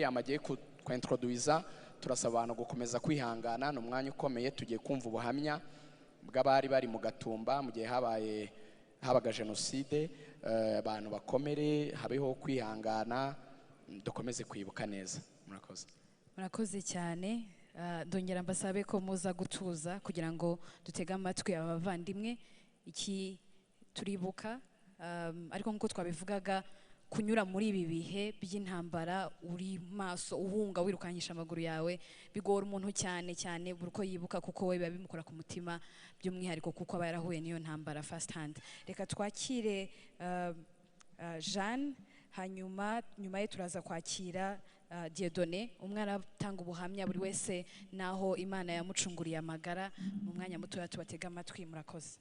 William agiye kwintroduiza turasaba abantu gukomeza kwihangana no mwanya ukomeye tugiye kumva ubuhamya bw'abari bari mu Gatumba mu gihe habaga genocide abantu bakomere habeho kwihangana dukomeze kwibuka neza murakoze cyane dongera mbasabe ko muza gutuza kugira ngo dutega amatwi abavandimwe iki turibuka ariko nkuko twabivugaga kunyura muri ibi bihe by'intambara uri maso uhunga wirukanyisha amaguru yawe bigora umuntu cyane cyane buruko yibuka kuko we babimukora ku mutima by'umwihariko kuko aba yarahuye niyo ntambara first hand. Reka twakire Jeanne hanyuma ye turaza kwakira Dieudonné umwe aratanga ubuhamya buri wese naho Imana yamucunguriye amagara mu mwanya muto tubatega amatwi murakoze.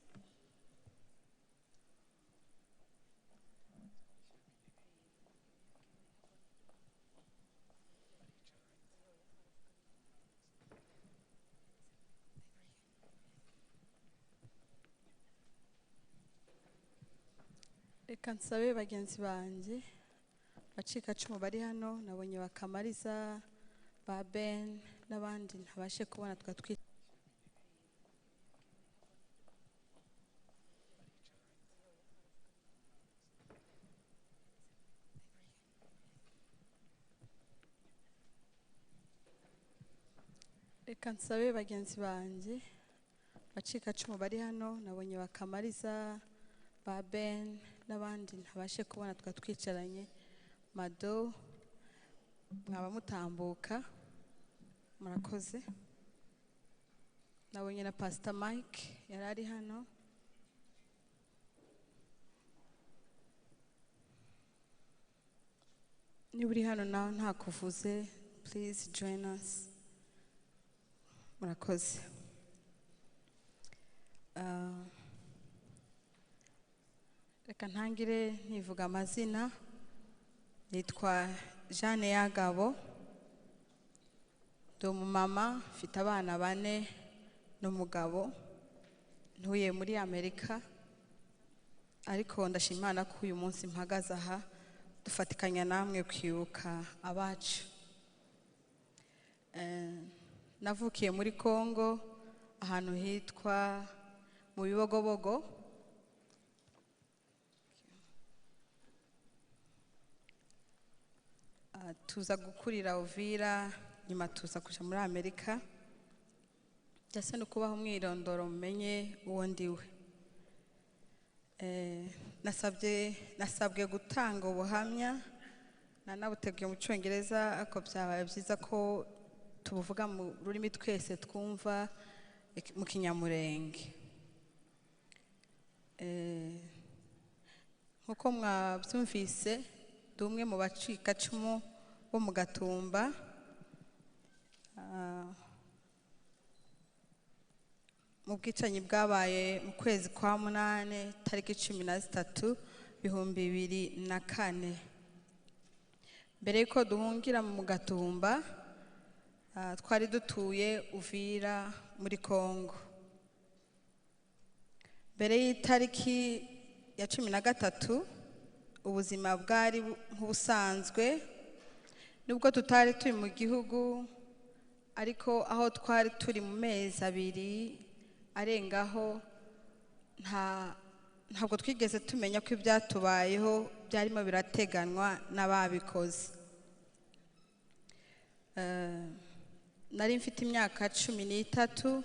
Reka nsabe bagenzi banjye bacikacumu bari hano nabonye bakamariza ba Ben n'abandi ntabashe kubona twatwita reka nsabe bagenzi banjye bacikacumu bari hano nabonye bakamariza ba Ben n'abandi ntabashe kubona twatwicaranye Mado mwaba mutambuka murakoze nabonye na Pastor Mike yarari hano ni uri hano nawe nta kuvuze please join us murakoze reka ntangire ntivuga amazina nitwa Jeanne Yagabo ndi umumama mfite abana 4 n'umugabo ntuye muri Amerika ariko ndashima Imana ko uyu munsi mpagaze aha dufatikanya namwe kwibuka abacu navukiye muri Kongo ahantu hitwa mu Bibogobogo tuza gukurira Uvira nyuma tuza kuja muri Amerika byase no kubaho mwirondoro mumenye uwo ndiwe nasabwe gutanga ubuhamya nanabuteguye mu Cyongereza ako byabaye byiza ko tubuvuga mu rurimi twese twumva mu Kinyamurenge nkuko mwabyumvise dumwe mu bacikacumu bo mu Gatumba mu bwicanyi bwabaye mu kwezi kwa 8 tariki 13 2024 mbere yuko duhungira mu Gatumba twari dutuye Uvira muri Kongo mbere y'itariki ya 13 ubuzima bwari nk'ubusanzwe nubwo tutari turi mu gihugu ariko aho twari turi mu mezi 2 arengaho ntabwo twigeze tumenya ko ibyatubayeho byarimo birateganwa n'ababikoze nari mfite imyaka 13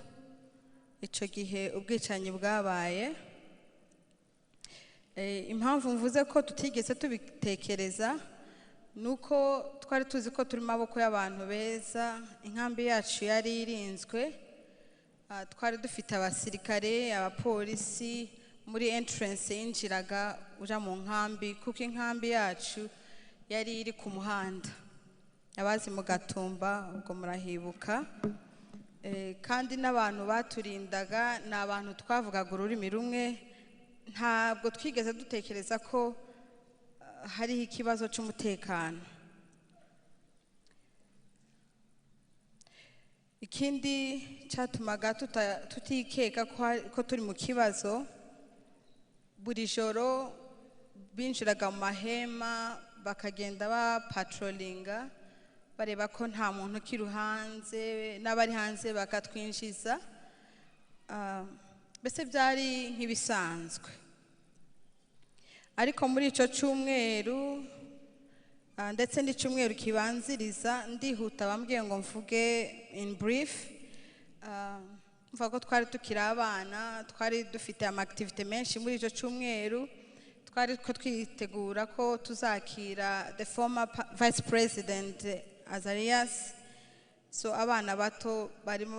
icyo gihe ubwicanyi bwabaye impamvu mvuze ko tutigeze tubitekereza nuko twari tuzi ko turi maboko y'abantu beza inkambi yacu yari irinzwe twari dufite abasirikare abapolisi muri entrance yinjiraga uja mu nkambi kuko inkambi yacu yari iri ku muhanda abazi mu Gatumba ubwo murahibuka kandi n'abantu baturindaga n'abantu twavugaga ururimi rumwe ntabwo twigeze dutekereza ko hariho ikibazo cy'umutekano ikindi cyatumaga tutikeka ko turi mu kibazo buri joro binjiraga mu mahema bakagenda ba patrollinga bareba ko nta muntu ukiri hanze n'abari hanze bakatwinjiza. Mbese byari nk'ibisanzwe, ariko muri icyo cyumweru ndetse n'icyumweru kibanziriza ndihuta bambwiye ngo mvuge in brief. Mvuga ko twari tukiri abana, twari dufite amakitivite menshi muri icyo cyumweru. Twari ko twitegura ko tuzakira the former vice president Azarias. So abana bato barimo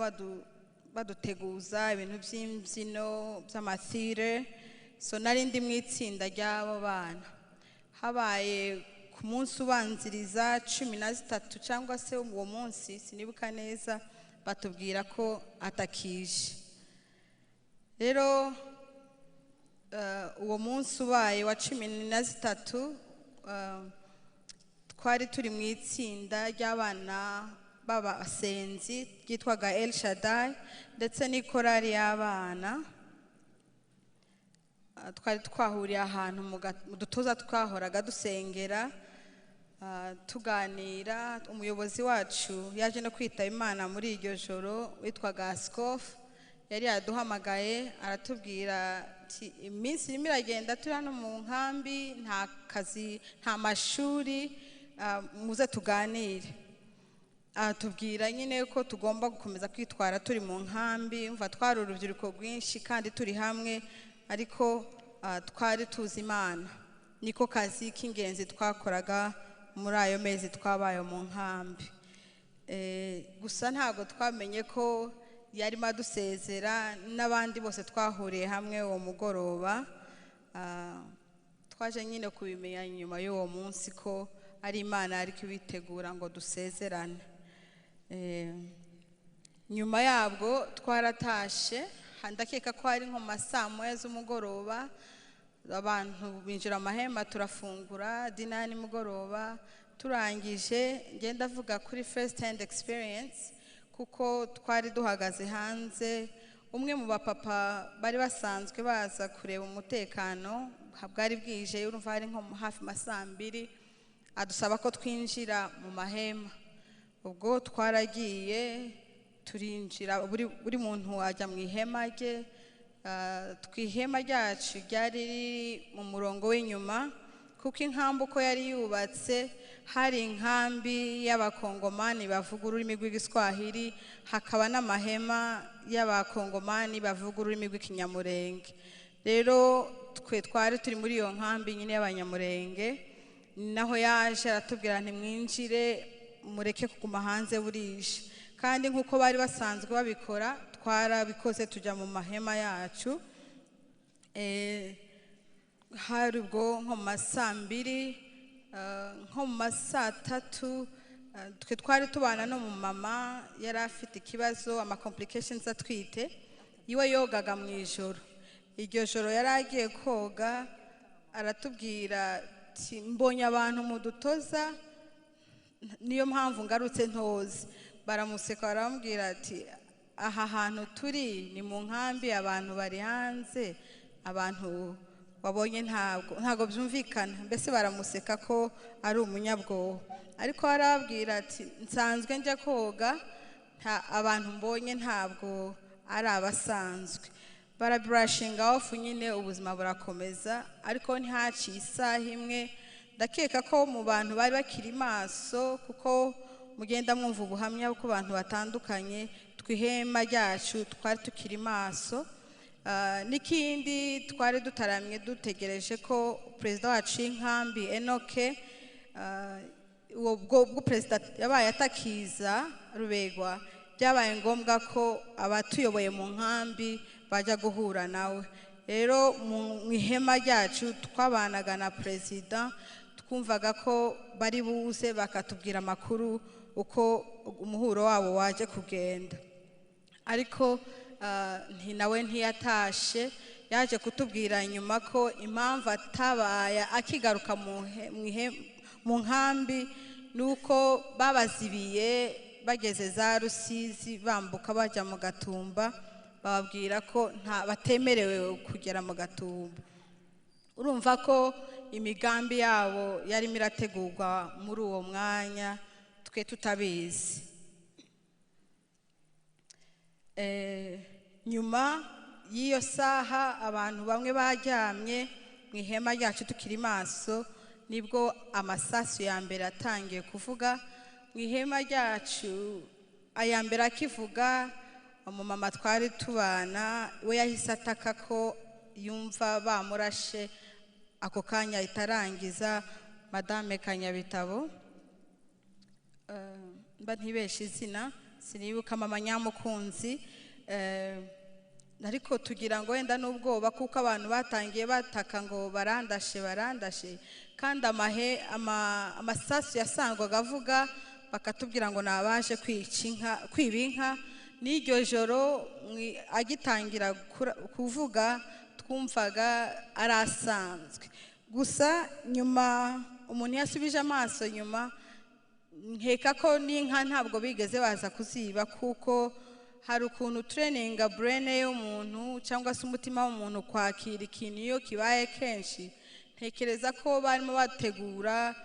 baduteguza ibintu by'imbyino by'amathire. So nari ndi mu itsinda ry'abo bana. Habaye ku munsi ubanziriza 13 cyangwa se uwo munsi sinibuka neza, batubwira ko atakije. Rero uwo munsi ubaye wa 13 twari turi mu itsinda ry'abana b'abasenzi ryitwaga El Shaddai ndetse n'ikorari y'abana. Twari twahuriye ahantu mu dutuza twahoraga dusengera tuganira. Umuyobozi wacu yaje no kwitaba Imana muri iryo joro witwaga Scoff. Yari yaduhamagaye aratubwira ati iminsi irimo iragenda turi hano mu nkambi, nta kazi nta mashuri, muze tuganire. Atubwira nyine ko tugomba gukomeza kwitwara turi mu nkambi. Umva twari urubyiruko rwinshi kandi turi hamwe, ariko twari tuzi Imana. Niko kazi k'ingenzi twakoraga muri ayo mezi twabaye mu nkambi. Gusa ntabwo twamenye ko yarimo adusezera n'abandi bose twahuriye hamwe uwo mugoroba. Twaje nyine kubimenya nyuma y'uwo munsi ko ari Imana yari kubitegura ngo dusezerane. Nyuma yabwo twaratashe, ndakeka ko ari nko saa 9 z'umugoroba. Abantu binjira amahema turafungura dina nimugoroba. Turangije ngenda avuga kuri first hand experience kuko twari duhagaze hanze. Umwe mu bapapa bari basanzwe baza kureba umutekano, bwari bwije, urumva ari nko hafi saa 2, adusaba ko twinjira mu mahema. Ubwo twaragiye turinjira, buri muntu ajya mu ihema rye. Twihema ryacu ryari riri mu murongo w'inyuma, kuko inkambi uko yari yubatse hari inkambi y'abakongomani bavuga ururimi rw'igiswahili, hakaba n'amahema y'abakongomani bavuga ururimi rw'ikinyamurenge. Rero twe twari turi muri iyo nkambi nyine y'abanyamurenge. Naho yaje aratubwira nti mwinjire mureke kuguma hanze burije. Kandi nk'uko bari basanzwe babikora twarabikoze tujya mu mahema yacu. Hari ubwo nko mu saa 2, nko mu saa 3 twe twari tubana no mu mama yari afite ikibazo, ama complications atwite. Iwe yogaga mu ijoro. Iryo joro yari agiye koga, aratubwira ati mbonye abantu mu dutoza, niyo mpamvu ngarutse ntoze. Baramuseka baramubwira ati aha hantu turi ni mu nkambi, abantu bari hanze, abantu wabonye ntago byumvikana. Mbese baramuseka ko ari umunyabwoba, ariko arabwira ati nsanzwe njya koga, abantu mbonye ntabwo ari abasanzwe. Barabrushinga off nyine, ubuzima burakomeza. Ariko ntihaciye isaha imwe, ndakeka ko mu bantu bari bakiri maso, kuko mugenda mwumva ubuhamya bw'uko abantu batandukanye, twihema ryacu twari tukiri maso. N'ikindi twari dutaramye dutegereje ko perezida wacu y'inkambi Enoke, ubwo perezida yabaye atakiza Rubegwa, byabaye ngombwa ko abatuyoboye mu nkambi bajya guhura nawe. Rero mu ihema ryacu twabanaga na perezida, twumvaga ko bari buze bakatubwira amakuru uko umuhuro wabo waje kugenda. Ariko nawe ntiyatashe, yaje kutubwira nyuma ko impamvu atabaye akigaruka mu nkambi nuko babazibiye bageze za Rusizi bambuka bajya mu Gatumba, bababwira ko batemerewe kugera mu Gatumba. Urumva ko imigambi yabo yarimo irategurwa muri uwo mwanya, twe tutabizi. Nyuma y'iyo saha abantu bamwe baryamye mu ihema ryacu tukiri maso, nibwo amasasu ya mbere atangiye kuvuga mu ihema ryacu. Aya mbere akivuga, umumama twari tubana we yahise ataka ko yumva bamurashe, ako kanya itarangiza. Madame Kanyabitabo, mba ntibeshe izina, sinibuka, mama Nyamukunzi, ariko tugira ngo wenda n'ubwoba kuko abantu batangiye bataka ngo barandashe kandi amasasu yasangwaga avuga, bakatubwira ngo nabaje kwiba inka. N'iryo joro agitangira kuvuga twumvaga ari asanzwe. Gusa nyuma umuntu yasubije amaso nyuma, nkeka ko n'inka ntabwo bigeze baza kuziba, kuko hari ukuntu tureninga burene y'umuntu cyangwa se umutima w'umuntu kwakira ikintu iyo kibaye kenshi. Ntekereza ko barimo bategura,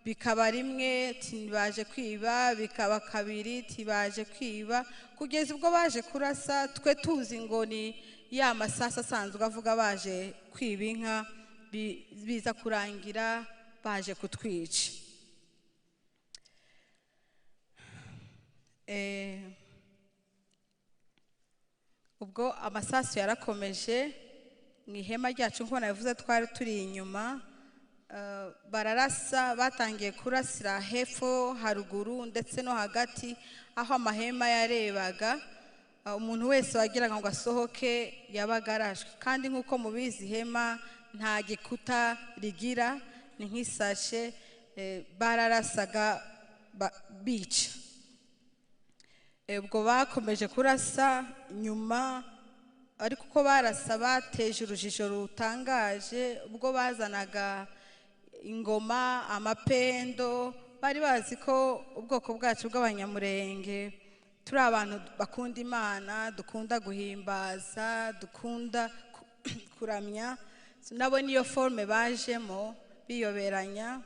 bikaba rimwe tibaje kwiba, bikaba kabiri tibaje kwiba, kugeza ubwo baje kurasa. Twe tuzi ngo ni ya masasu asanzwe avuga baje kwiba inka, biza kurangira baje kutwica. Ubwo amasasu yarakomeje mu ihema ryacu, nk'uko nabivuze twari turi inyuma. Bararasa, batangiye kurasira hepfo, haruguru ndetse no hagati aho amahema yarebaga. Umuntu wese wagiraga ngo asohoke yabaga arashwe, kandi nk'uko mubizi ihema nta gikuta rigira, ni nk'isashe. Bararasaga bica. Ubwo bakomeje kurasa nyuma, ariko uko barasa bateje urujijo rutangaje. Ubwo bazanaga ingoma, amapendo, bari bazi ko ubwoko bwacu bw'Abanyamurenge turi abantu bakunda Imana, dukunda guhimbaza, dukunda kuramya. Nabo niyo forme bajemo biyoberanya,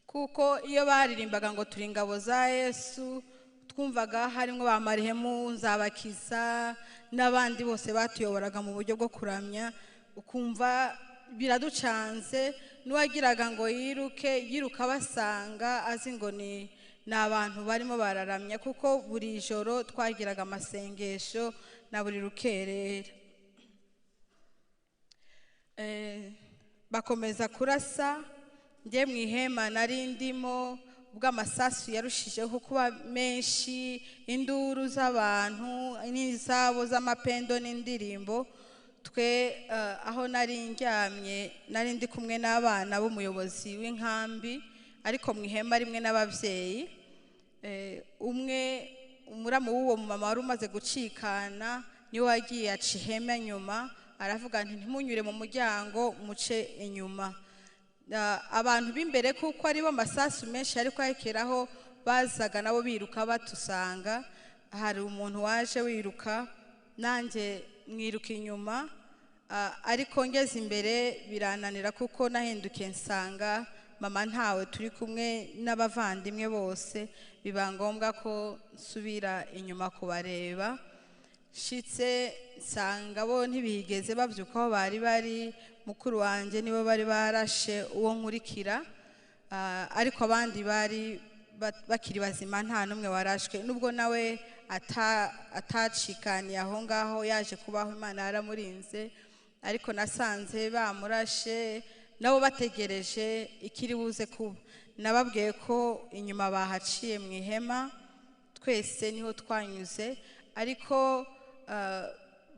kuko iyo baririmbaga ngo turi ingabo za Yesu, twumvaga harimo ba Marihemu, Nzabakiza n'abandi bose batuyoboraga mu buryo bwo kuramya. Ukumva biraducanze, n'uwagiraga ngo yiruka basanga azi ngo ni abantu barimo bararamya, kuko buri joro twagiraga amasengesho na buri rukerera. Bakomeza kurasa, njye mu ihema nari ndimo. Ubwo amasasu yarushijeho kuba menshi, induru z'abantu n'izabo z'amapendo n'indirimbo. Twe aho nari ndyamye nari ndi kumwe n'abana b'umuyobozi w'inkambi, ariko mu ihema rimwe n'ababyeyi. Umwe umuramu w'uwo mama wari umaze gucikana niwe wagiye aca ihema nyuma, aravuga nti ntimunyure mu muryango, muce inyuma. Abantu b'imbere kuko aribo amasasu menshi ariko ayekeraho, bazaga nabo biruka batusanga. Hari umuntu waje wiruka, nanjye mwiruka inyuma, ariko ngeze imbere birananira kuko nahindukiye nsanga mama ntawe turi kumwe n'abavandimwe bose. Biba ngombwa ko nsubira inyuma kubareba. Shitse nsanga bo ntibigeze babyuka aho bari. Mukuru wanjye nibo bari barashe uwo nkurikira, ariko abandi bari bakiri bazima, nta n'umwe warashwe. Nubwo nawe atacikaniye aho ngaho, yaje kubaho, Imana yaramurinze, ariko nasanze bamurashe nabo bategereje ikiri buze kuba. Nababwiye ko inyuma bahaciye mu ihema, twese niho twanyuze, ariko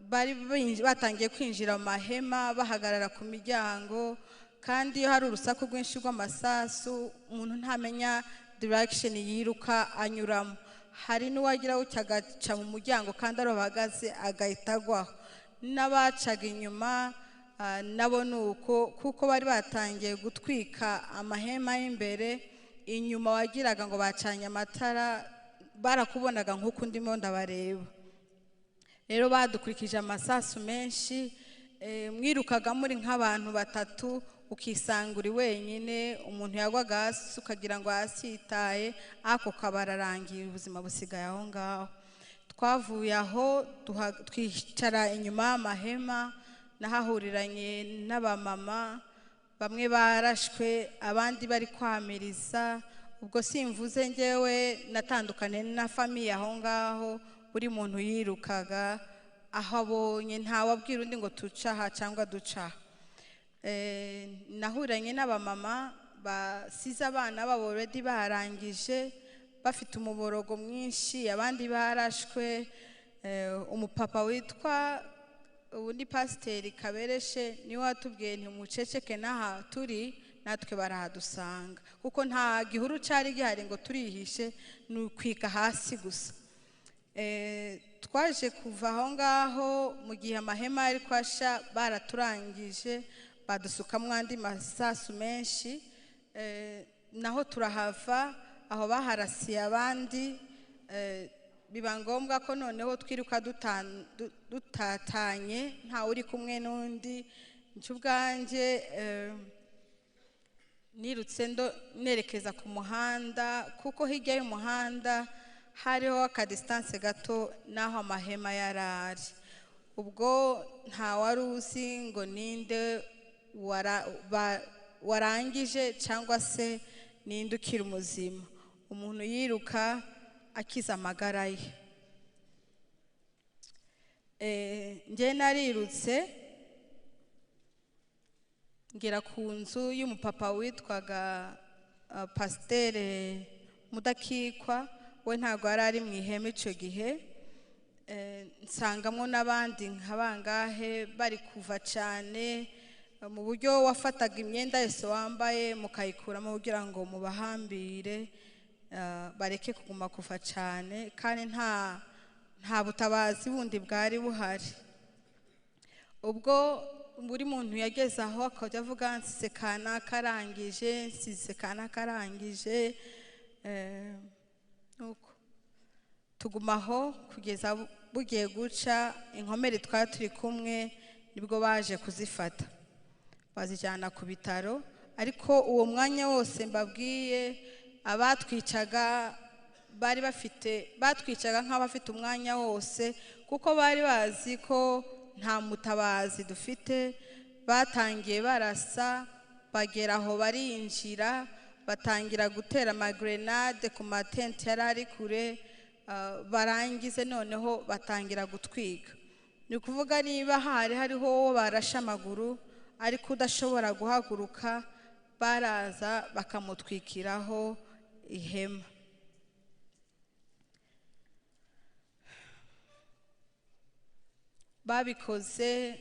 bari batangiye kwinjira mu mahema, bahagarara ku miryango. Kandi iyo hari urusaku rwinshi rw'amasasu, umuntu ntamenya direction yiruka anyuramo. Hari n'uwagira agaca mu muryango kandi ari bahagaze agahita agwaho. N'abacaga inyuma nabo nuko, kuko bari batangiye gutwika amahema y'imbere. Inyuma wagiraga ngo bacanye amatara, barakubonaga nk'uko ndimo ndabareba. Rero badukurikije amasasu menshi, mwirukaga muri nk'abantu batatu, ukisanga uri wenyine, umuntu yagwaga hasi ukagira ngo hasi yitaye, ako kabararangiye ubuzima busigaye aho ngaho. Twavuye aho twicara inyuma y'amahema, nahahuriranye n'abamama bamwe barashwe abandi bari kwamiriza. Ubwo simvuze njyewe natandukanye na famiye aho ngaho, buri muntu yirukaga aho abonye, ntawabwira undi ngo tuca aha cyangwa duca. Nahuranye n'abamama basize abana babo already barangije bafite umuborogo mwinshi, abandi barashwe. Umupapa witwa ubundi Pasiteri Kabereshe niwe watubwiye ntimuceceke n'aha turi natwe barahadusanga, kuko nta gihuru cyari gihari ngo turihishe, ni ukwika hasi gusa. Twaje kuva aho ngaho mu gihe amahema ari kwasha, baraturangije badusukamwo andi masasu menshi, naho turahava. Aho baharasiye abandi, biba ngombwa ko noneho twiruka dutatanye, ntawe uri kumwe n'undi. Nje ubwanjye nirutse nerekeza ku muhanda, kuko hirya y'umuhanda hariho akadistance gato n'aho amahema yarari. Ubwo nta wari uzi ngo ninde warangije cyangwa se ninde ukiri umuzima. Umuntu yiruka akiza amagara ye. Njye narirutse ngera ku nzu y'umupapa witwaga Pasiteri Mudakikwa, we ntabwo yari ari mu ihema icyo gihe. Nsangamo n'abandi nk'abangahe bari kuva cyane, mu buryo wafataga imyenda yose wambaye mukayikuramo kugira ngo mubahambire bareke kuguma kuva cyane, kandi nta butabazi bundi bwari buhari. Ubwo buri muntu yageze aho akajya avuga nsize kanaka arangije, nsize kanaka arangije. Nuko tugumaho kugeza bugiye guca. Inkomere twari turi kumwe nibwo baje kuzifata bazijyana ku bitaro, ariko uwo mwanya wose mbabwiye abatwicaga batwicaga nk'abafite umwanya wose, kuko bari bazi ko nta mutabazi dufite. Batangiye barasa, bagera aho barinjira, batangira gutera amagrenade ku matente yari ari kure, barangize noneho batangira gutwiga. Ni ukuvuga niba hariho uwo barashe amaguru ariko udashobora guhaguruka, baraza bakamutwikiraho ihema. Babikoze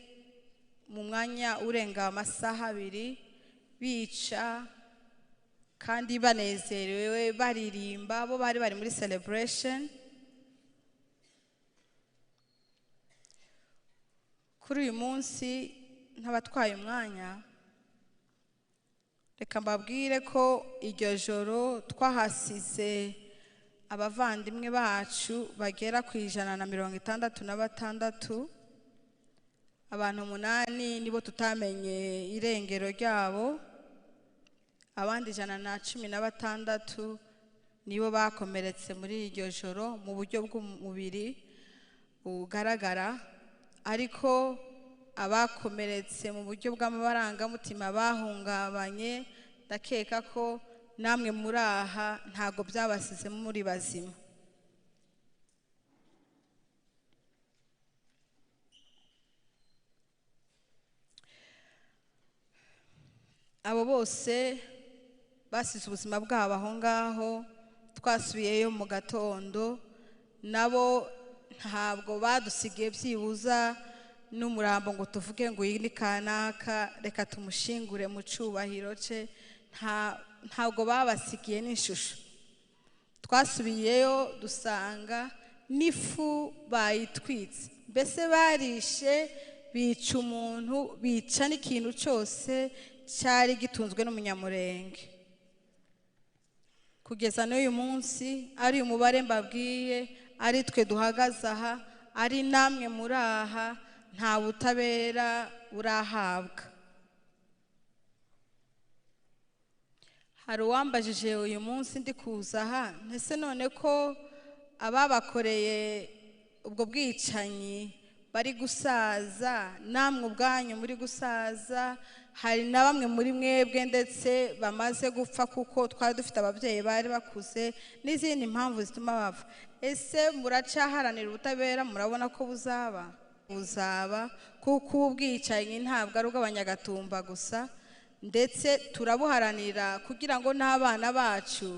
mu mwanya urenga amasaha 2, bica kandi banezerewe baririmba. Bo bari muri celebration. Kuri uyu munsi ntabatwaye umwanya, reka mbabwire ko iryo joro twahasize abavandimwe bacu bagera ku 166. Abantu 8 nibo tutamenye irengero ryabo, abandi 116 nibo bakomeretse muri iryo joro mu buryo bw'umubiri bugaragara, ariko abakomeretse mu buryo bw'amarangamutima bahungabanye, ndakeka ko namwe muri aha ntago byabasize muri bazima. Abo bose basize ubuzima bwabo aho ngaho, twasubiyeyo mu gatondo, nabo ntabwo badusigiye byibuza n'umurambo ngo tuvuge ngo iyi ni kanaka reka tumushingure mu cyubahiro cye. Ntabwo babasigiye n'ishusho. Twasubiyeyo dusanga n'ifu bayitwitse, mbese barishe, bica umuntu, bica n'ikintu cyose cyari gitunzwe n'umunyamurenge. Kugeza n'uyu munsi ari umubare mbabwiye, ari twe duhagaze aha, ari namwe muri aha, nta butabera burahabwa. hari uwambajije uyu munsi ndi kuza aha ntese none ko ababakoreye ubwo bwicanyi bari gusaza namwe ubwanyu muri gusaza hari na bamwe muri mwebwe ndetse bamaze gupfa kuko twari dufite ababyeyi bari bakuze n'izindi mpamvu zituma bapfa ese muracaharanira ubutabera murabona ko buzaba kuko ubwicanyi ntabwo ari ubw'abanyagatumba gusa ndetse turabuharanira kugira ngo n'abana bacu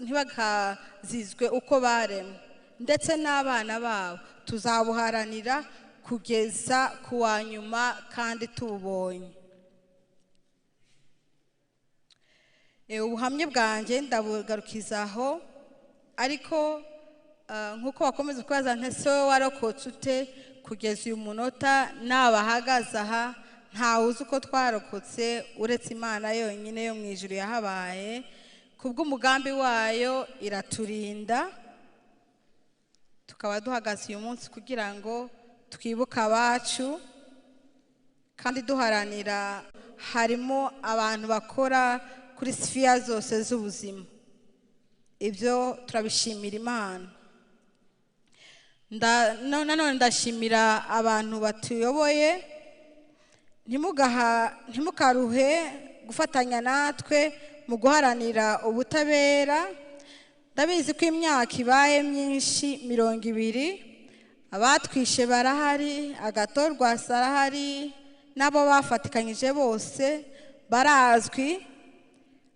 ntibakazizwe uko baremwe ndetse n'abana babo tuzabuharanira kugeza ku wa nyuma kandi tubonye. Ubuhamya bwanjye ndabugarukizaho ariko nk'uko wakomeza kubaza ntese wowe warokotse ute kugeza uyu munota n'abahagaze aha ntawe uzi uko twarokotse uretse Imana yonyine yo mu ijuru yahabaye kubw'umugambi wayo iraturinda tukaba duhagaze uyu munsi kugira ngo twibuke abacu kandi duharanira harimo abantu bakora kuri sfiya zose z'ubuzima ibyo turabishimira Imana. Nanone ndashimira abantu batuyoboye ntimukaruhe gufatanya natwe mu guharanira ubutabera. Ndabizi ko imyaka ibaye myinshi 20 abatwishe barahari agatorwa sarahari nabo bafatikanyije bose barazwi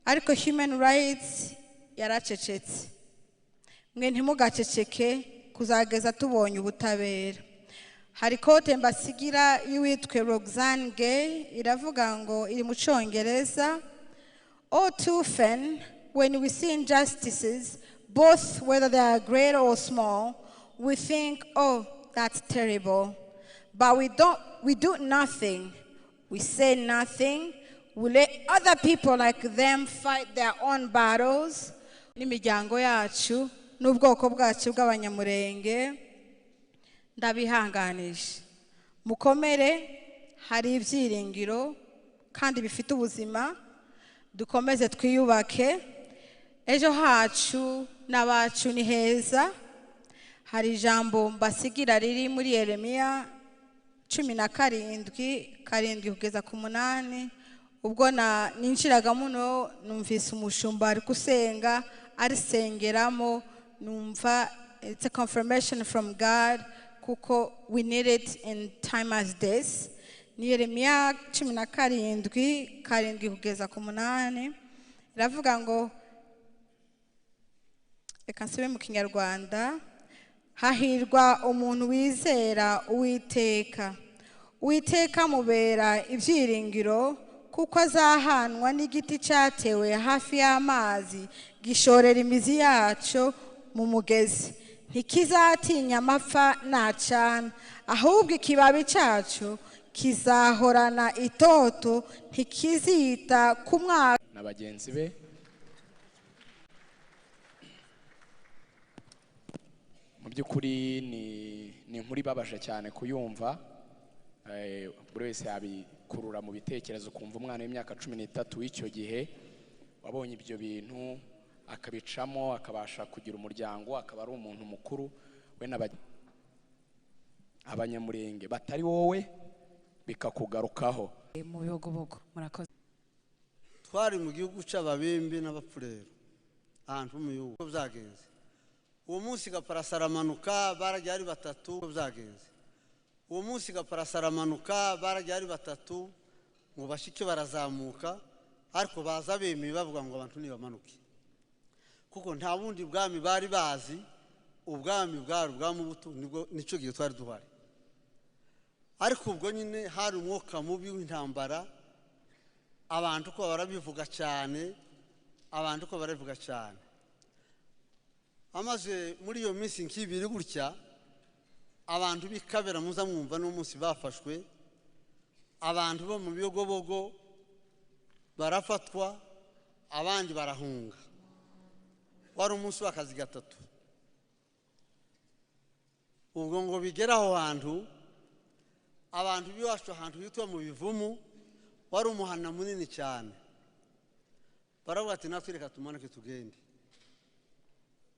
ariko human rights yaracecetse. Mwe ntimugaceceke kuzageza tubonye ubutabera. Hari kote mbasigira y'uwitwe Roxane Gay iravuga ngo iri mu Cyongereza, all too often when we see injustices both whether they are great or small we think, oh, that's terrible, but we do nothing, we say nothing, we let other people like them fight their own battles. N'imiryango yacu n'ubwoko bwacu bw'abanyamurenge ndabihanganisha mukomere hari ibyiringiro kandi bifite ubuzima dukomeze twiyubake ejo hacu n'abacu ni heza. Hari ijambo mbasigira riri muri Yeremiya 17:7 kugeza ku 8 ubwo ninjiraga muno numvise umushumba ari kusenga arisengeramo numva it's a confirmation from God kuko we need it in time as this. Ni Yeremiya 17:7 kugeza ku 8 iravuga ngo reka nsubire mu Kinyarwanda. Hahirwa umuntu wizera Uwiteka, Uwiteka mubera ibyiringiro kuko azahanwa n'igiti cyatewe hafi y'amazi gishorera imizi yacu mu mugezi, ntikizatinya amapfa nacana, ahubwo ikibabi cyacu kizahorana itoto, ntikizita ku mwaka. Na bagenzi be mu by'ukuri ni inkuru ibabaje cyane kuyumva. Buri wese yabikurura mu bitekerezo kumva umwana w'imyaka 13 w'icyo gihe wabonye ibyo bintu akabicamo akabasha kugira umuryango akaba ari umuntu mukuru we abanyamurenge batari wowe bikakugarukaho. Mu bihogobogo murakoze. Twari mu gihugu cy'ababembe n'abapfurero ahantu mu gihugu byagenze. Uwo munsi gaparasaramanuka barajya ari 3 byagenze. Uwo munsi gaparasaramanuka barajya ari 3 ngo bashike barazamuka ariko baza bemeye bavuga ngo abantu nibamanuke kuko nta bundi bwami bari bazi. Ubwami bwari bwamubuto nico gihe twari duhari ariko ubwo nyine hari umwuka mubi w'intambara. Abantu ko barabivuga cyane amaze muri iyo minsi nk'ibiri gutya abantu bikabera muza mwumva n'umunsi bafashwe abantu bo mu biyogobogo barafatwa abandi barahunga. Wari umunsi w'akazi 3 ubwo ngo bigera aho hantu abantu biwacu ahantu hitwa mu bivumu wari umuhana munini cyane. baravuga ati natwe reka tumanuke tugende.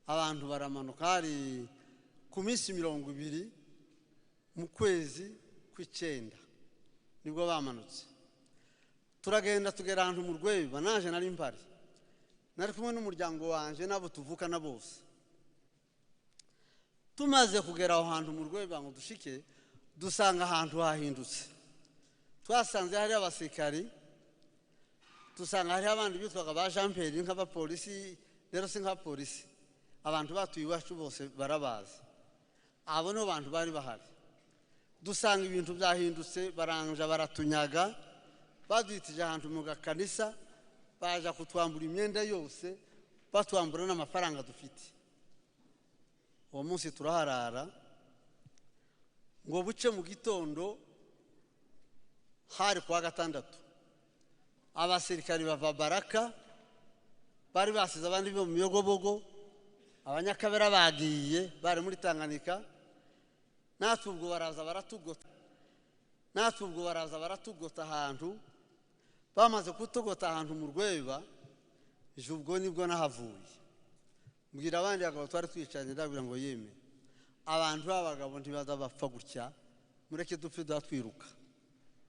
Abantu baramanuka hari ku minsi 20 mu kwezi kw'Icyenda nibwo bamanutse. Turagenda tugera ahantu mu Rweba, naje nari mpari, nari kumwe n'umuryango wanje nabo tuvukana bose. Tumaze kugera aho hantu mu Rweba ngo dushike, dusanga ahantu hahindutse. Twasanze hari abasirikari, dusanga hari abandi bitwaga ba Jean Pierre nk'abapolisi, rero si nk'abapolisi, abantu batuye iwacu bose barabazi. Abo no bantu bari bahari. Dusanga ibintu byahindutse, baranja baratunyaga, baduhitije ahantu mu gakanisa, baja kutwambura imyenda yose, batwambura n'amafaranga dufite. Uwo munsi turaharara, ngo buce mu gitondo hari kwa gatandatu. Abasirikari bava Baraka, bari basize abandi bo mu Miyogobogo, Abanyakabera bagiye, bari muri Tanganyika. Natwe ubwo baraza baratugota ahantu. Bamaze kutugota ahantu mu Rweba, ubwo nibwo nahavuye. Mbwira abandi bagabo twari twicanye, ndabwira ngo yeme, abantu b'abagabo ntibaza bapfa gutya, mureke dupfe twiruka,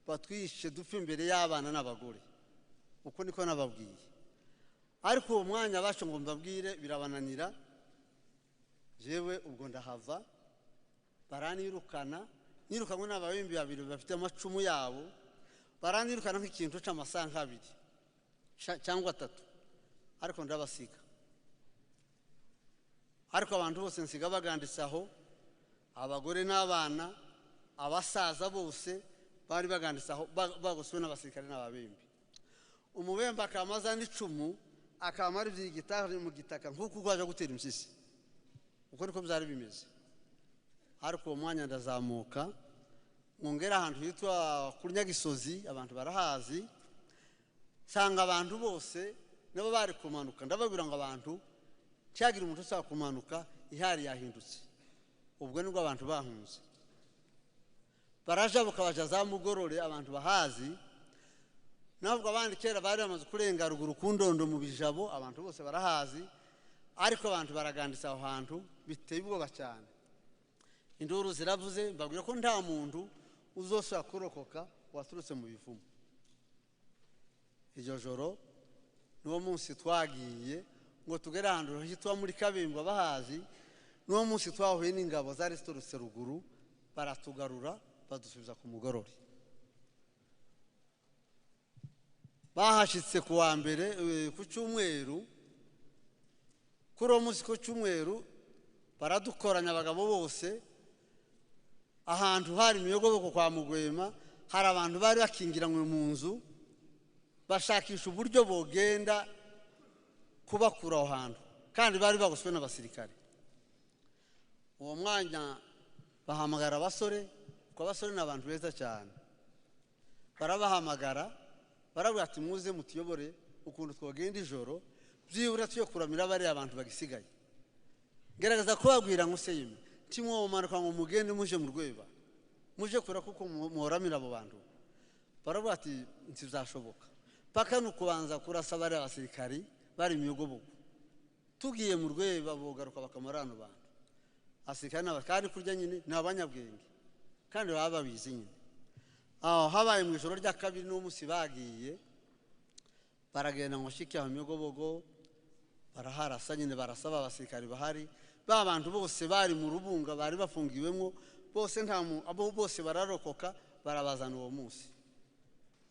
batwishe dupfe imbere y'abana n'abagore. Uko niko nababwiye. Ariko uwo mwanya bacu ngo mbabwire birabananira. Jewe ubwo ndahava, baranirukana, nirukanywe n'ababimbi 2 bafite amacumu yabo, baranirukana nk'ikintu c'amasaha 2 cyangwa 3, ariko ndabasiga. Ariko abantu bose nsiga baganditse aho, abagore n'abana, abasaza bose bari baganditse aho, bagoswe n'abasirikare n'ababimbi. Umubembe akamaza n'icumu, akamara ivy'igitari mu gitaka nk'uko kwaje gutera impyisi. Uko niko byari bimeze. Ariko uwo mwanya ndazamuka, ngongera ahantu hitwa kuri Nyagisozi, abantu barahazi, sanga abantu bose nabo bari kumanuka. Ndababwira ngo abantu cyagira umuntu usaba kumanuka, ihari yahindutse. Ubwo nibwo abantu bahunze. Baraja bukabaja za Mugorore, abantu bahazi. Nabwo abandi kera bari bamaze kurenga ruguru ku Ndondo mu Bijabo, abantu bose barahazi. Ariko abantu baraganditse aho hantu, biteye ubwoba cyane. Induru ziravuze, mbabwira ko nta muntu uzosubira kurokoka waturutse mu bivumu. Iryo joro n'uwo munsi twagiye ngo tugere ahantu hitwa muri Kabimbo bahazi. N'uwo munsi twahuye n'ingabo zari ziturutse ruguru, baratugarura badusubiza ku Mugorore. Bahashitse ku wa mbere ku Cyumweru. Kuri uwo munsi ku Cyumweru baradukoranya abagabo bose. Ahantu hari Miyogobogo kwa Mugwema, hari abantu bari bakingiranywe mu nzu, bashakisha uburyo bogenda kubakura aho hantu, kandi bari bagoswe n'abasirikare. Uwo mwanya bahamagara abasore, kuko abasore n'abantu beza cyane. Barabahamagara, baravuga ati muze mutuyobore ukuntu twogenda ijoro, byibura tuyo kuramira bari abantu bagisigaye. Gerageza kubabwira ngo seyime, timwo manuka ngo mugende muje mu Rweba, muje kura kuko muhoramira abo bantu. Baravuga ati ntizashoboka. Paka nukubanza kurasa bari abasirikari bari Miyogobogo. Tugiye mu Rweba bogaruka bakamurana abantu. Asirikari n'abakari kurya nyine n'abanyabwenge, kandi baba babizi nyine. Aho habaye mu ijoro rya kabiri n'umunsi bagiye, baragenda ngo shike aho Miyogobogo, baraharasa nyine, barasaba abasirikari bahari. Ba bantu bose bari mu Rubunga bari bafungiwemo bose, abo bose bararokoka, barabazana uwo munsi.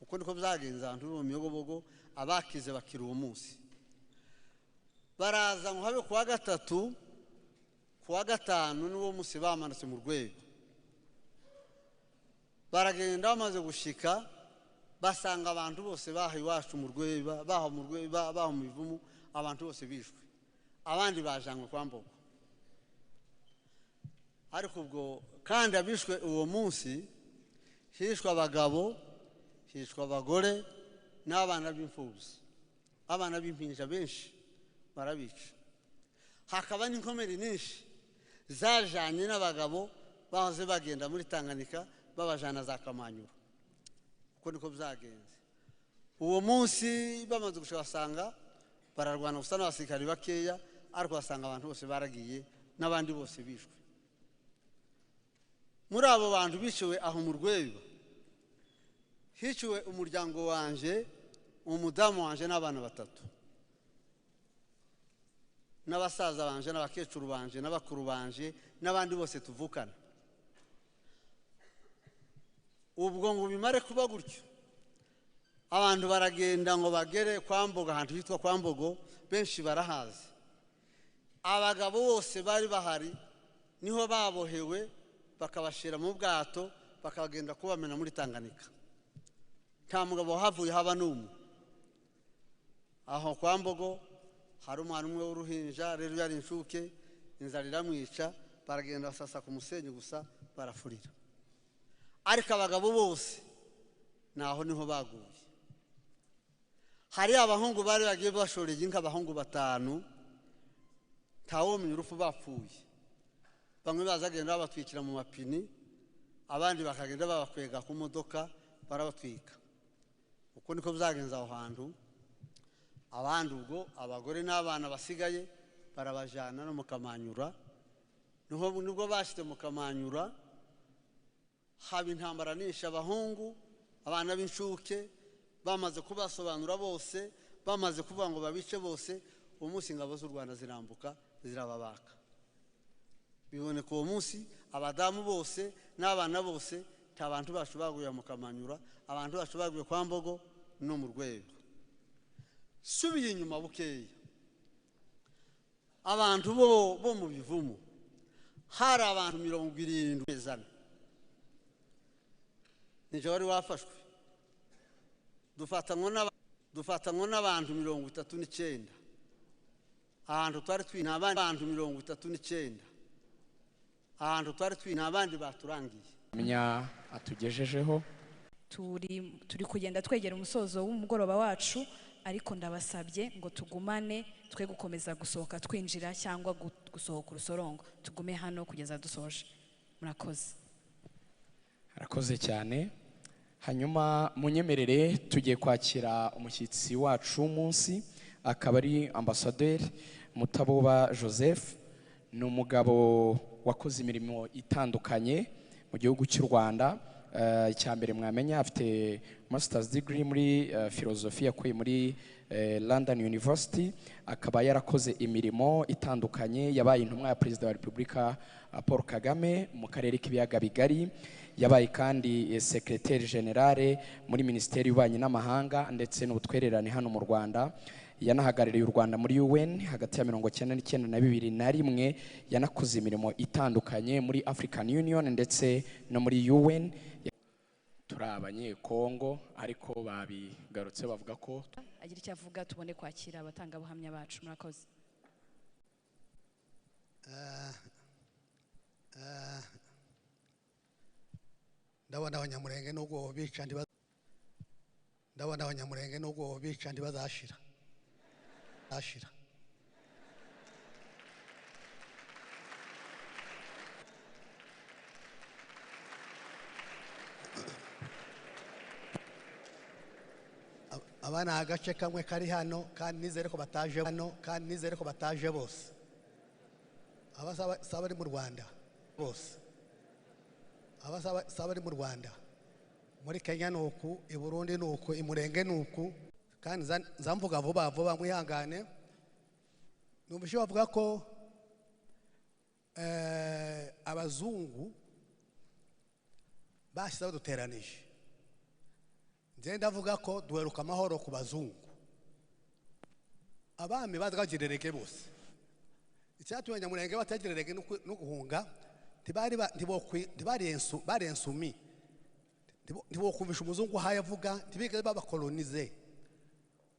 Uko niko byagenze ahantu mu Miyogobogo, abakize bakira uwo munsi. Baraza ngo habe kuwa gatatu, kuwa gatanu n'uwo munsi bamanutse mu Rweba. Baragenda bamaze gushika, basanga abantu bose baha iwacu mu Rweba, baha mu bivumu, abantu bose bishwe, abandi bajanywe kwa Mbogo. Ariko ubwo kandi abishwe uwo munsi hishwe abagabo, hishwe abagore n'abana b'imfubyi, abana b'impinja benshi barabica. Hakaba n'inkomeri nyinshi zajanye n'abagabo bahoze bagenda muri Tanganyika babajana za Kamanyura. Uko niko byagenze. Uwo munsi bamaze gushaka basanga bararwana gusa n'abasirikari bakeya ariko basanga abantu bose baragiye n'abandi bose bishwe. Muri abo bantu biciwe aho mu Rweba hiciwe umuryango wanje, umudamu wanje n'abana batatu, n'abasaza banje n'abakecuru banje n'abakuru banje n'abandi bose tuvukana. Ubwo ngo bimare kuba gutyo, abantu baragenda ngo bagere kwa Mbogo, ahantu hitwa kwa Mbogo, benshi barahazi. Abagabo bose bari bahari niho babohewe, bakabashira mu bwato bakagenda kubamena muri Tanganyika. Nta mugabo havuye haba n'umwe. Aho kwa Mbogo hari umwana umwe w'uruhinja, rero yari inshuke, inzara iramwica, baragenda basasa ku musenyi gusa barafurira. Ariko abagabo bose naho niho baguye. Hari abahungu bari bagiye bashoreye inka, abahungu 5, ntawomenya urupfu bapfuye. Bamwe bazagenda babatwikira mu mapini, abandi bakagenda babakwega ku modoka barabatwika. Uko niko byagenze aho hantu. Abandi ubwo abagore n'abana basigaye barabajana no mukamanyura. Nubwo bashite mukamanyura, haba intambara nisha abahungu, abana b'inshuke bamaze kubasobanura bose, bamaze kuvuga ngo babice bose. Uwo munsi ingabo z'u Rwanda zirambuka zirababaka. Biboneka uwo munsi abadamu bose n'abana bose nta bantu bacu baguye mukamanyura, abantu bacu baguye kwa Mbogo no mu Rweba. Subiye inyuma bukeya, abantu bo mu Bivumu hari abantu 70. Nije wari wafashwe, dufatanwa n'abantu 39. Ahantu twari twina abandi bantu 39. Ahantu twari twina abandi baturangiye. Menya atugejejeho. Turi kugenda twegera umusozo w'umugoroba wacu, ariko ndabasabye ngo tugumane, twe gukomeza gusohoka twinjira cyangwa gusohoka urusorongo. Tugume hano kugeza dusoje. Murakoze. Arakoze cyane. Hanyuma munyemerere tugiye kwakira umushyitsi wacu w'umunsi, akaba ari Ambasaderi Mutaboba Joseph. Ni umugabo wakoze imirimo itandukanye mu gihugu cy'u Rwanda. Icyambere mwamenya afite Master's degree muri philosophy yakuye muri London University. Akaba yarakoze imirimo itandukanye, yabaye intumwa ya Perezida wa Repubulika Paul Kagame mu karere k'ibiyaga bigari. Yabaye kandi Secrétaire Général muri Minisiteri y'Ububanyi n'Amahanga ndetse n'ubutwererane hano mu Rwanda. Yanahagarariye u Rwanda muri UN hagati ya 1999 na 2001. Yanakoze imirimo itandukanye muri African Union ndetse no muri UN. Turi abanyekongo ariko babigarutse bavuga ko agira icyo avuga, tubone kwakira abatangabuhamya bacu. Murakoze. Ndabona abanyamurenge n'ubwo bica ntibazashira. Abana agace kamwe kari hano kandi nizere ko bataje bose. Abasaba ari mu Rwanda bose. Abasaba ari mu Rwanda, muri Kenya nuku, i Burundi nuku, i Murenge nuku. Kandi zamvuga vuba mwihangane. Numvise bavuga ko abazungu bashyize baduteranije. Nje ndavuga ko duheruka amahoro ku bazungu. Abami bazagirereke bose. Icyatumye Abanyamurenge batagirereke no guhunga, bari ensumi. Ntibokumvisha umuzungu haye avuga, ntibigeze babakolonize.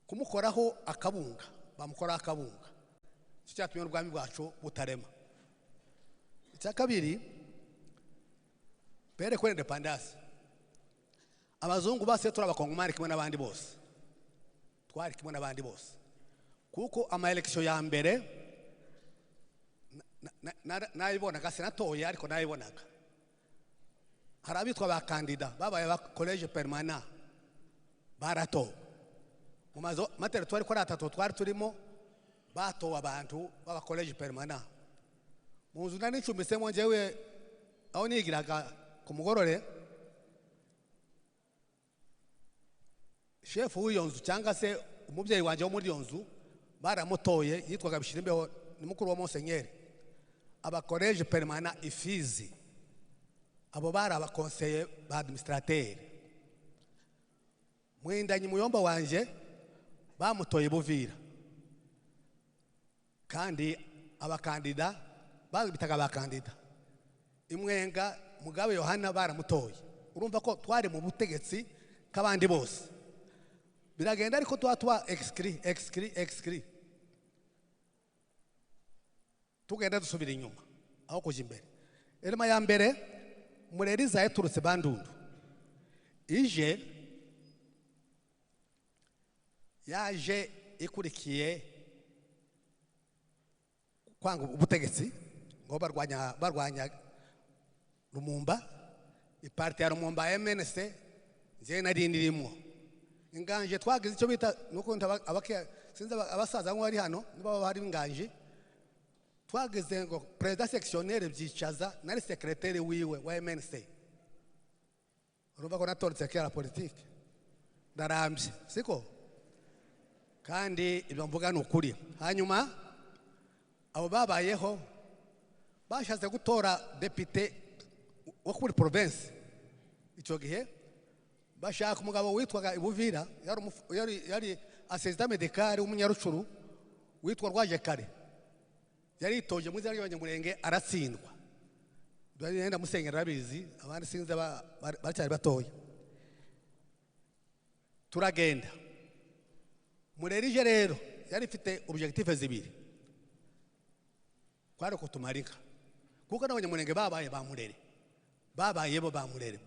Kumukoraho akabunga, bamukora akabunga. Icyatumye urwami bwacu butarema. Icya kabiri, bere kuri independence. Abazungu base turabakongomani kimwe n'abandi bose. Twari kimwe n'abandi bose. Kuko ama election ya mbere nayibonaga senatoye ariko nayibonaga. Hari abitwa ba kandida babaye ba college permanent barato. Mu materitoire ko atatu twari turimo batowe abantu baba college permanent mu nzu nani ncumbitsemo njyewe aho nigiraga ku mugorore chef w'iyo nzu cyangwa se umubyeyi wanjye wo muri iyo nzu baramutoye yitwaga Bishirimbeho ni mukuru wa Monsenyeri aba college permanent ifizi abo bari abakonseye ba administrateur Mwindanyi Muyomba wanje bamutoye Buvira kandi abakandida bitaga abakandida Imwenga Mugabe Yohana baramutoye urumva ko twari mu butegetsi kabandi bose biragenda ariko twa excri tugenda dusubira inyuma aho kuja imbere elema ya mbere Mureriza yaturutse Bandundu yaje ikurikiye kwanga ubutegetsi ngo barwanya Lumumba iparti ya Lumumba MNC nje nari ndirimo inganje twagize icyo bita nuko sinzi abasaza ngo bari hano niba bari inganje twagize ngo president sectionnaire byicaza nari secrétaire wiwe wa MNC urumva ko natoretse kera politique ndarambye siko kandi ibyo mvuga n'ukuri hanyuma abo babayeho bashatse gutora député wo kuri province icyo gihe bashaka umugabo witwaga Ibuvira yari assistant médical w'umunyarucuru witwa Rwaje Kare yari itoje mu zari y'abanyamurenge aratsindwa ndenda musenyera rabizi abandi sinze bacyari batoye turagenda Murerije rero yari ifite objectif zibiri kwari kutumarika kuko n'abanyamurenge babaye bamurere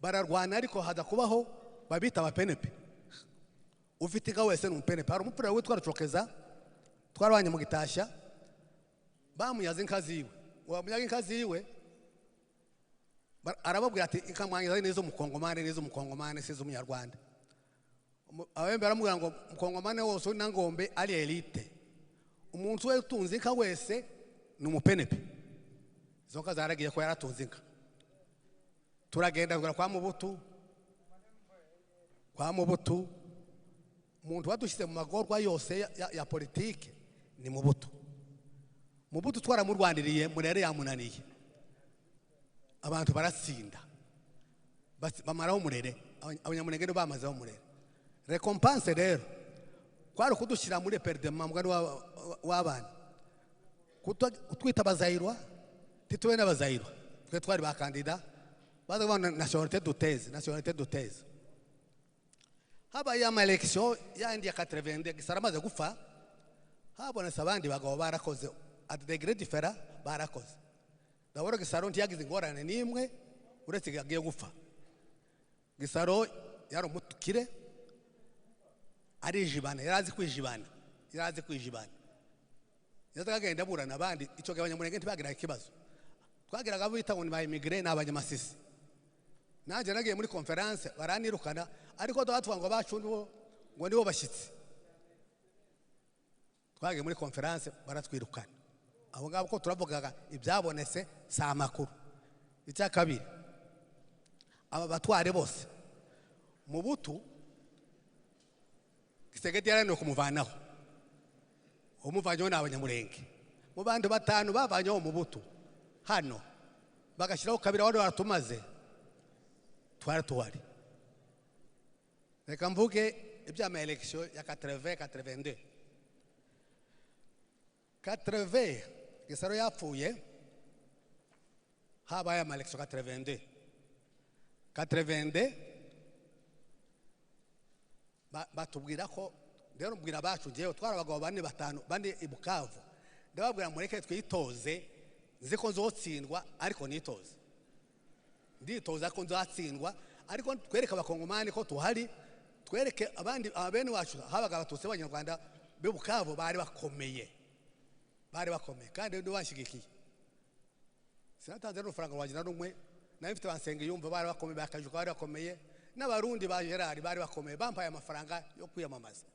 bararwana ariko hada kubaho babita abapenepe ufite inka wese n'umupenepe hari umupira witwa Rucokeza twarabanye mu Gitashya bamunyaze inka ziwe uwamunyaga inka ziwe arababwira ati inka mwanyaze nizo mukongomane sizo umunyarwanda abembe baramubwira ngo mukongomane wose na ngombe ari elite umuntu we utunze inka wese ni umupenepe izo nka zaragiye ko yaratunze inka turagenda kwa Mubutu umuntu wadushyize mu magorwa yose ya politike ni Mubutu twaramurwaniriye Murere yamunaniye abantu baratsinda bamaraho Murere abanyamurenge no bamazeho Murere recompense rero kwari kudushyira muri perdement mugani w'abana kutwita abazayirwa tituwe n'abazayirwa twe twari bakandida bazabona nationalité d'Uteze habaye ama election yandi ya 82 Gisara maze gufa habonetse abandi bagabo barakoze at degré différent barakoze ndabona Gisaro ntiyagize ingorane nimwe uretse gagiye gufa Gisaro yari umutukire arijibana yarazi kwijibana yazagenda burana abandi icyo gabanyamurenge ntibagira ikibazo twagiraga abo bita ngo ni ba immigré n'abanyamasisi nanje nagiye muri conference baranirukana ariko twatwa ngo bacu ngo nibo bashyitsi twagiye muri conference baratwirukana abo ngabo ko turavugaga ibyabonetse sa makuru icya kabiri aba batware bose Mubutu Kisegeti yarano kumuvanaho umuvanyo n'abanyamurenge mu bantu batanu bavanyo Mubutu hano bagashiraho kabira wari waratumaze twari reka mvuge ibyama election ya 82 Gisaro yapfuye habaye ama election 82 batubwira ko rero mbwira bacu ngewe twarabagabo bane i Bukavu ndababwira mureke twitoze nziko nzotsindwa ariko nditoza ko nzatsindwa ariko twereka abakongomani ko tuhari twereke abandi abene wacu habaga abatutsi b'abanyarwanda be Bukavu bari bakomeye kandi ndi washigikiye sinatanze n'ufaranga wagira n'umwe nabifite bansenge yumva bari bakomeye bakajuka bari bakomeye n'abarundi ba Gerard bari bakomeye bampaye amafaranga yo kwiyamamaza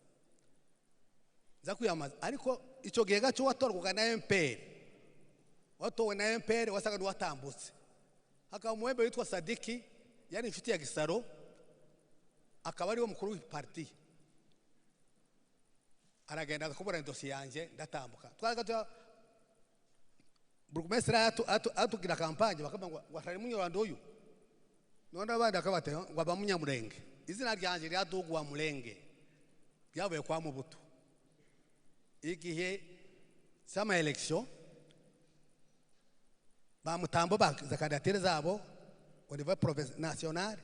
za kwiyamaza ariko icyo gihe gaco watorwaga na MPR watowe na MPR wasaga n'uwatambutse hakaba umuhembe witwa Sadiki yari inshuti ya Gisaro akaba ari wo mukuru w'iparti aragenda akakubura dosiye yanjye ndatambuka twagato burugumestre atugira kampanye bakaba ngo atari munyurando uyu none abandi akabate ngo abamunyamurenge izina ryanje rya Dugu wa Murenge yavuye kwa Mubuto igihe sama election bamutambo za kandidatire zabo au niveau province national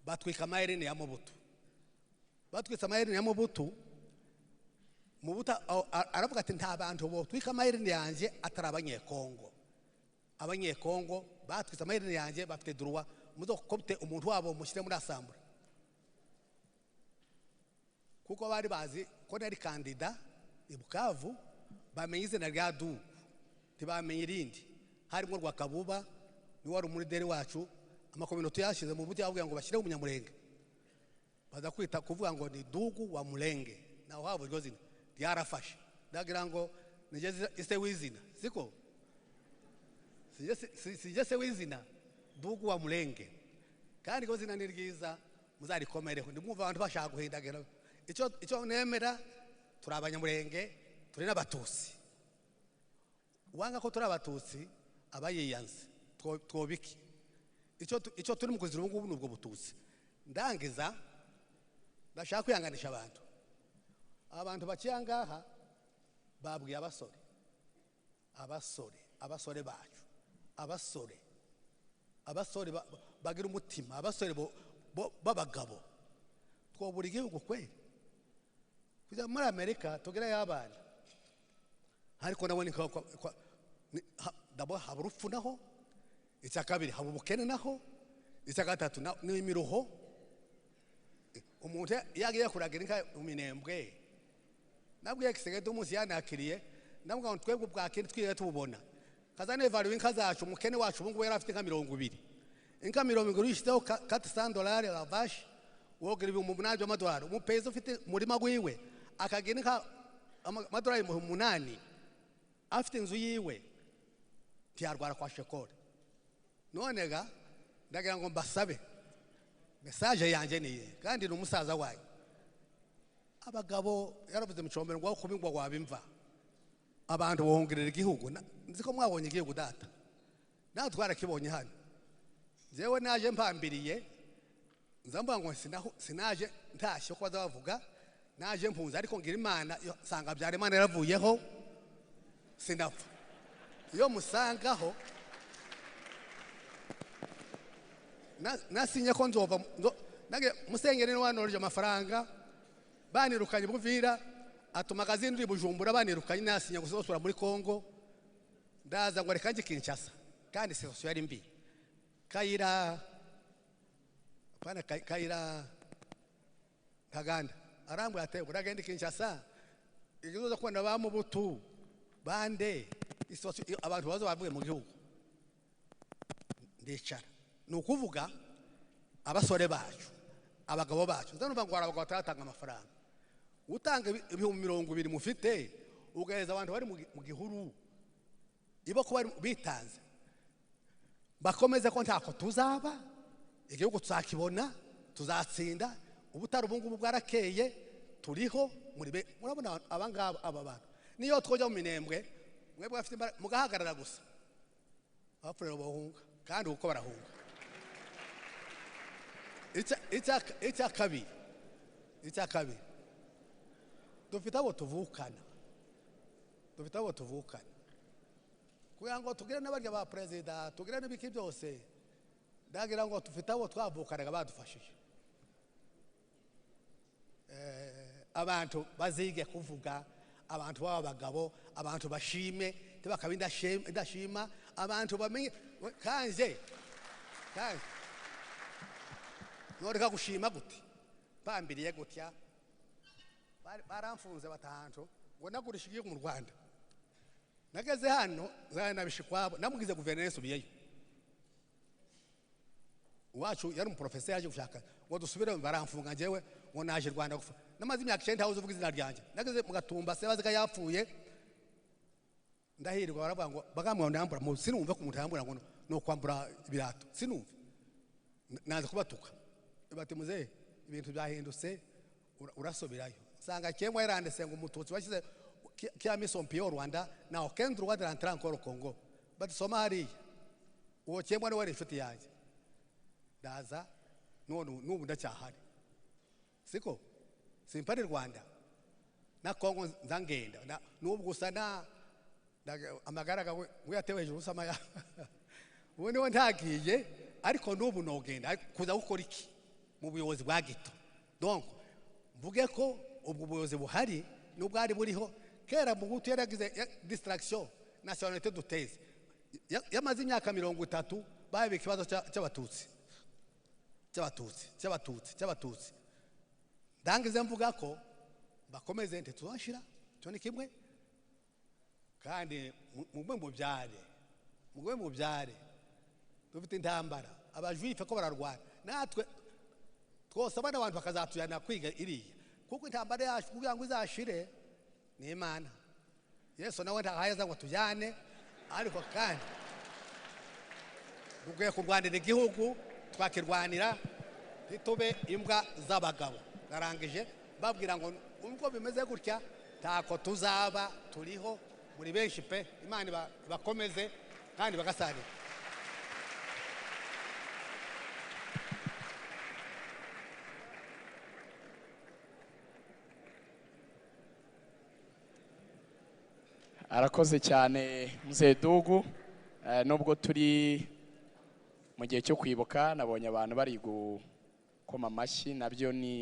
batwika amaherini ya Mubuto batwitsa amaherini ya Mubuto aravuga ati nta bantu bo twika amaherini yanjye atari abanyekongo batwitsa amaherini yanjye bafite droit muzo kopte umuntu wabo mushyire muri assemblée kuko bari bazi ko nari kandida ibukavu bamenye izina rya Dugu tibamenye irindi harimo rwa Kabuba ni wari umurideri wacu amakominoto yashize mu buryo yavuga ngo bashyire umunyamurenge baza kwita kuvuga ngo ni Dugu wa Murenge naho habo iryo zina ryarafashe ndagira ngo nigeze ise wizina siko sije wizina Dugu wa Murenge kandi ko zina ni ryiza muzarikomereho ndimwumva abantu bashaka guhindagira icyo nemera turi abanyamurenge turi n'abatusi wanga ko turi abatutsi abayiyanze twobiki icyo turi mu kuzira ubu n'ubwo butusi ndangiza ndashaka kwihanganisha abantu bakiyangaha babwiye abasore bacu abasore bagira umutima abasore b'abagabo twobura igihugu kweli kujya muri Amerika tugira y'abana ariko nabone dabo haba urupfu naho icya kabiri haba ubukene naho icya gatatu ni imiruho umuntu yagiye kuragira inka uminembwe nabwiye kisegede umunsi yanakiriye ndamubwira ngo twebwe bwakindi twiriye tububona kazane value inka zacu umukene wacu ubungu yari afite inka 200 inka 200 yishyizeho $400 la vache wogira $800 by'amadolari umupezi ufite murima gwiwe akagira inka amadolari 800 afite inzu yiwe ntiyarwara kwa shekore none ga ndagira ngo mbasabe message yanjye niye kandi ni umusaza wayo abagabo yaravuze mucombero ngo kubingwa wabimva abantu bohongerera igihugu nziko mwabonye igihugu data natwara kibonye hano jewe naje mpambiriye nzamba ngo sinaje ntashye ko bazavuga naje mpunza ariko ngira Imana sanga byare Imana yaravuyeho sinapfa iyo musangaho nasinye ko nzova nage musengere n'wanoroje amafaranga banirukanye Buvira atuma gazinduri Bujumbura banirukanye nasinye gusosura muri Kongo ndaza ngo reka nje Kinshasa kandi sosio yari mbi Kayira Kaganda arambwe ate uragenda Kinshasa igizoza kwenda ba Mubutu bande abantu bazo bavuye mu gihugu ndicara nukuvuga abasore bacu abagabo bacu nzanumva ngo abagabo batatanga amafaranga utanga ibihumbi 200 mufite ugaheza abantu bari mu gihuru ibo ko bari bitanze bakomeze ko ntako tuzaba igihugu tuzakibona tuzatsinda ubutari ubungubu bwarakeye turiho murabona abangaba aba bantu niyo twoja mu Minembwe mwebwe afite mugahagarara gusa abapfurero bahunga kandi uko barahunga icya kabiri dufite abo tuvukana kugira ngo tugire n'abarya ba perezida tugire n'ibiki byose ndagira ngo dufite abo twavukanaga badufashije abantu bazige kuvuga abantu b'abagabo abantu bashime tebakabinda ndashima abantu bamenye kanje noreka gushima gute bambiriye gutya baramfunze batahanto ngo nagurishigiye mu Rwanda nageze hano nabishikwabo namugize guverineri subiyeyo wacu yari umuprofesseur yaje gushaka ngo dusubire baramfunga njewe ngo naje Rwanda gufa namaze imyaka 9 ntawe uvuga izina ryanjye nageze mu Gatumba se bazika yapfuye ndahirwa baravuga ngo bagamwe ndambura mu sinumve ku mutambura ngo no kwambura ibirato sinumve naza kubatuka bati muze ibintu byahindutse urasobirayo sanga cyemwe yarandese ngo umututsi washyize kia mission pio Rwanda na aucun droit de rentrer encore au Congo bati soma hari uwo cyemwe ni wari inshuti yanjye ndaza none n'ubu ndacyahari siko simpari Rwanda na Congo nzangenda n'ubu gusa na amagaraga we yatewe hejuru samaya ubu niwe ntagiye ariko n'ubu nogenda kuza gukora iki mu buyobozi bwa Gito donc mvuge ko ubwo buyobozi buhari n'ubwari buriho kera mu gutu yaragize distraction nationalité d'uteze yamaze imyaka 30 babe ikibazo cy'abatutsi ndangize mvuga ko bakomeze nte tuzashira cyo ni kimwe kandi mugwe mu byare dufite intambara abajuife ko bararwana natwe twose abana abantu bakazatujana kwiga iriya kuko intambara yacu kugira ngo izashire ni Imana Yesu nawe ntahayaza ngo tujyane ariko kandi dukwiye kurwanira igihugu twakirwanira ntitube imbwa z'abagabo narangije babwira ngo ubwo bimeze gutya tako tuzaba turiho muri benshi pe Imana bakomeze kandi bagasarira arakoze cyane Mzee Dugu nubwo turi mu gihe cyo kwibuka nabonye abantu bari gukoma amashyi nabyo ni